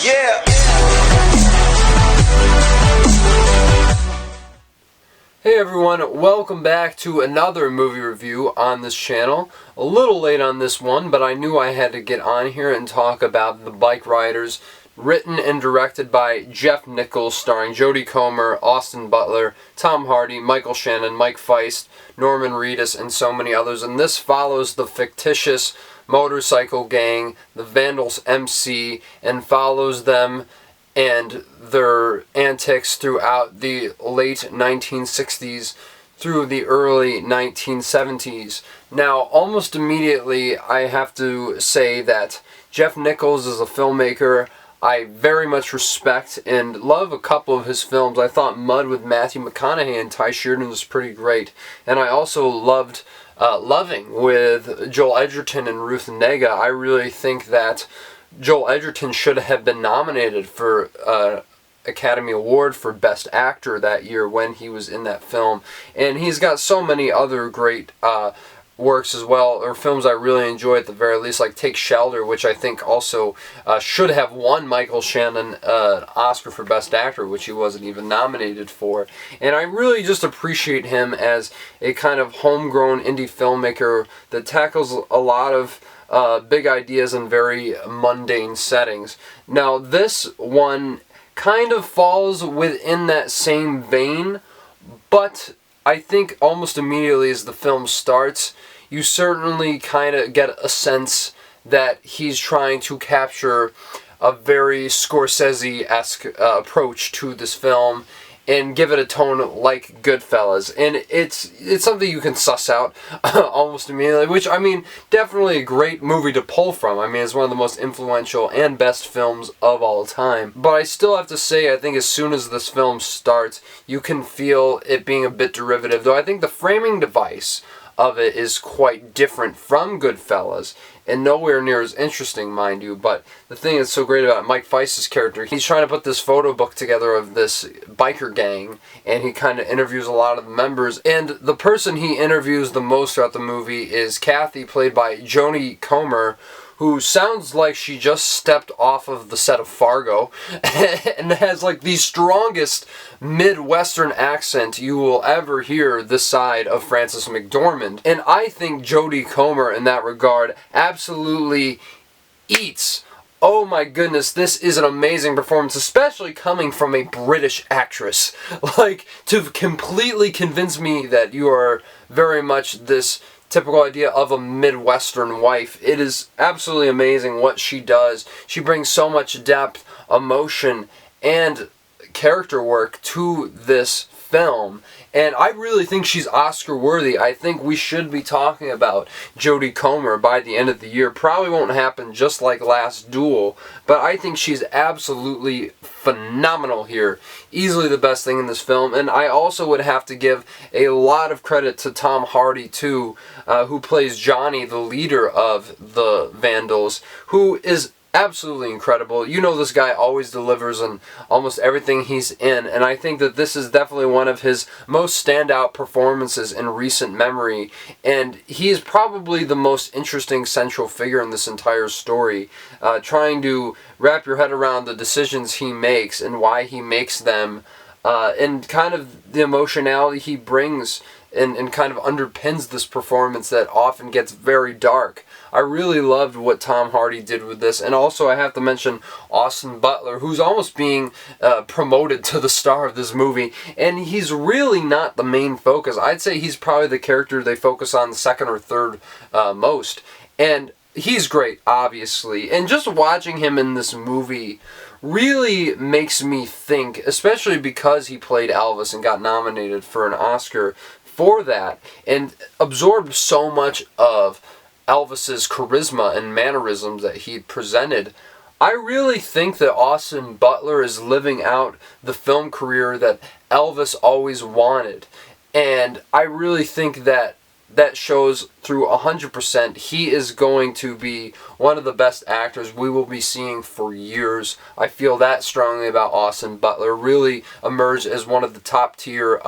Yeah. Hey everyone, welcome back to another movie review on this channel. A little late on this one, but I knew I had to get on here and talk about The Bikeriders, written and directed by Jeff Nichols, starring Jodie Comer, Austin Butler, Tom Hardy, Michael Shannon, Mike Feist, Norman Reedus, and so many others. And this follows the fictitious motorcycle gang, the Vandals MC, and follows them and their antics throughout the late 1960s through the early 1970s. Now, almost immediately, I have to say that Jeff Nichols is a filmmaker I very much respect and love a couple of his films. I thought Mud with Matthew McConaughey and Ty Sheridan was pretty great. And I also loved Loving with Joel Edgerton and Ruth Negga. I really think that Joel Edgerton should have been nominated for Academy Award for Best Actor that year when he was in that film. And he's got so many other great works as well, or films I really enjoy at the very least, like Take Shelter, which I think also should have won Michael Shannon an Oscar for Best Actor, which he wasn't even nominated for. And I really just appreciate him as a kind of homegrown indie filmmaker that tackles a lot of big ideas in very mundane settings. Now, this one kind of falls within that same vein, but I think almost immediately as the film starts, you certainly kind of get a sense that he's trying to capture a very Scorsese-esque approach to this film and give it a tone like Goodfellas. And it's something you can suss out almost immediately, which, I mean, definitely a great movie to pull from. I mean, it's one of the most influential and best films of all time. But I still have to say, I think as soon as this film starts, you can feel it being a bit derivative, though I think the framing device of it is quite different from Goodfellas, and nowhere near as interesting, mind you. But the thing that's so great about Mike Feist's character, he's trying to put this photo book together of this biker gang, and he kind of interviews a lot of the members. And the person he interviews the most throughout the movie is Kathy, played by Jodie Comer, who sounds like she just stepped off of the set of Fargo and has like the strongest Midwestern accent you will ever hear this side of Frances McDormand. And I think Jodie Comer in that regard absolutely eats. Oh my goodness, this is an amazing performance, especially coming from a British actress. Like, to completely convince me that you are very much this typical idea of a Midwestern wife. It is absolutely amazing what she does. She brings so much depth, emotion, and character work to this film. And I really think she's Oscar worthy. I think we should be talking about Jodie Comer by the end of the year. Probably won't happen just like Last Duel, but I think she's absolutely phenomenal here. Easily the best thing in this film. And I also would have to give a lot of credit to Tom Hardy too, who plays Johnny, the leader of the Vandals, who is absolutely incredible. You know, this guy always delivers in almost everything he's in, and I think that this is definitely one of his most standout performances in recent memory, and he is probably the most interesting central figure in this entire story, trying to wrap your head around the decisions he makes and why he makes them, and kind of the emotionality he brings and kind of underpins this performance that often gets very dark. I really loved what Tom Hardy did with this, and also I have to mention Austin Butler, who's almost being promoted to the star of this movie, and he's really not the main focus. I'd say he's probably the character they focus on second or third most, and he's great, obviously, and just watching him in this movie really makes me think, especially because he played Elvis and got nominated for an Oscar for that, and absorbed so much of Elvis's charisma and mannerisms that he presented. I really think that Austin Butler is living out the film career that Elvis always wanted. And I really think that that shows through 100%. He is going to be one of the best actors we will be seeing for years. I feel that strongly about Austin Butler. Really emerged as one of the top tier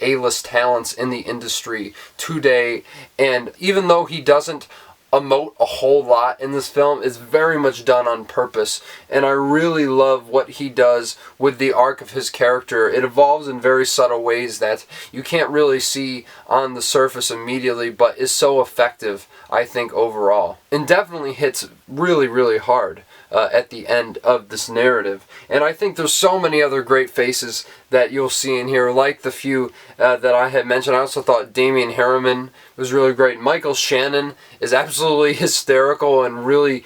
A-list talents in the industry today. And even though he doesn't emote a whole lot in this film is very much done on purpose, and I really love what he does with the arc of his character. It evolves in very subtle ways that you can't really see on the surface immediately, but is so effective, I think, overall. And definitely hits really, really hard at the end of this narrative. And I think there's so many other great faces that you'll see in here, like the few that I had mentioned. I also thought Damian Harriman was really great. Michael Shannon is absolutely hysterical and really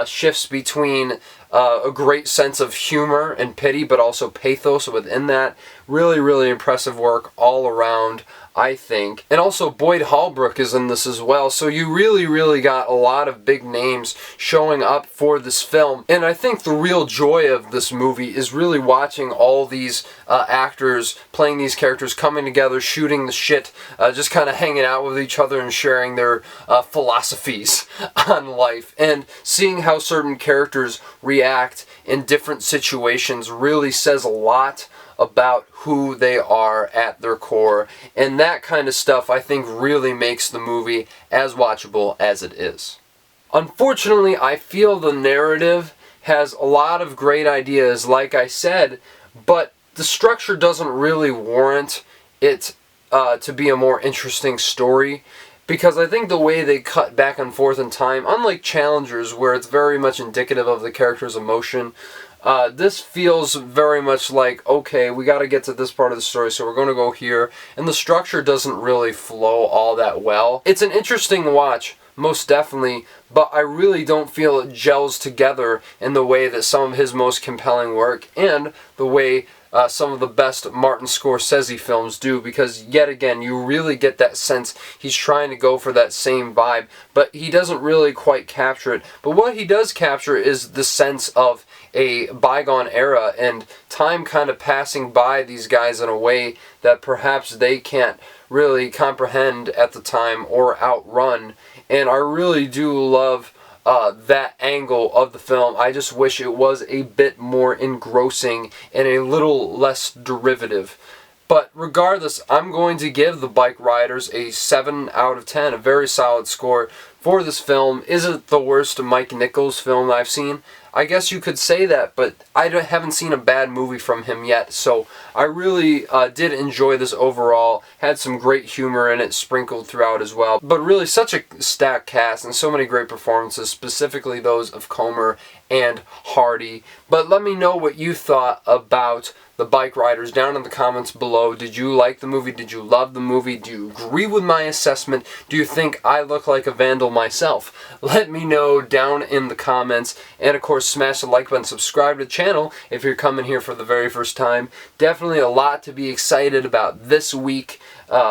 shifts between a great sense of humor and pity, but also pathos within that. Really, really impressive work all around, I think. And also Boyd Holbrook is in this as well, so you really, really got a lot of big names showing up for this film. And I think the real joy of this movie is really watching all these actors playing these characters, coming together, shooting the shit, just kind of hanging out with each other and sharing their philosophies on life. And seeing how certain characters react in different situations really says a lot about who they are at their core, and that kind of stuff I think really makes the movie as watchable as it is. Unfortunately, I feel the narrative has a lot of great ideas, like I said, but the structure doesn't really warrant it to be a more interesting story, because I think the way they cut back and forth in time, unlike Challengers where it's very much indicative of the character's emotion, this feels very much like, okay, we got to get to this part of the story, so we're going to go here, and the structure doesn't really flow all that well. It's an interesting watch, most definitely, but I really don't feel it gels together in the way that some of his most compelling work and the way some of the best Martin Scorsese films do, because yet again you really get that sense he's trying to go for that same vibe, but he doesn't really quite capture it. But what he does capture is the sense of a bygone era and time kind of passing by these guys in a way that perhaps they can't really comprehend at the time or outrun. And I really do love that angle of the film. I just wish it was a bit more engrossing and a little less derivative. But regardless, I'm going to give the Bikeriders a 7 out of 10, a very solid score for this film. Is it the worst Mike Nichols film I've seen? I guess you could say that, but I haven't seen a bad movie from him yet, so I really did enjoy this overall. Had some great humor in it sprinkled throughout as well, but really such a stacked cast and so many great performances, specifically those of Comer and Hardy. But let me know what you thought about the Bikeriders down in the comments below. Did you like the movie? Did you love the movie? Do you agree with my assessment? Do you think I look like a vandal myself? Let me know down in the comments. And of course, smash the like button, subscribe to the channel if you're coming here for the very first time. Definitely a lot to be excited about this week.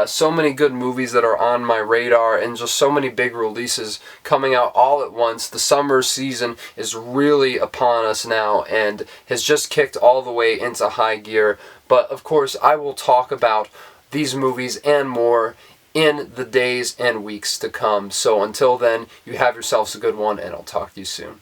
So many good movies that are on my radar, and just so many big releases coming out all at once. The summer season is really upon us now and has just kicked all the way into high gear. But of course, I will talk about these movies and more in the days and weeks to come. So until then, you have yourselves a good one, and I'll talk to you soon.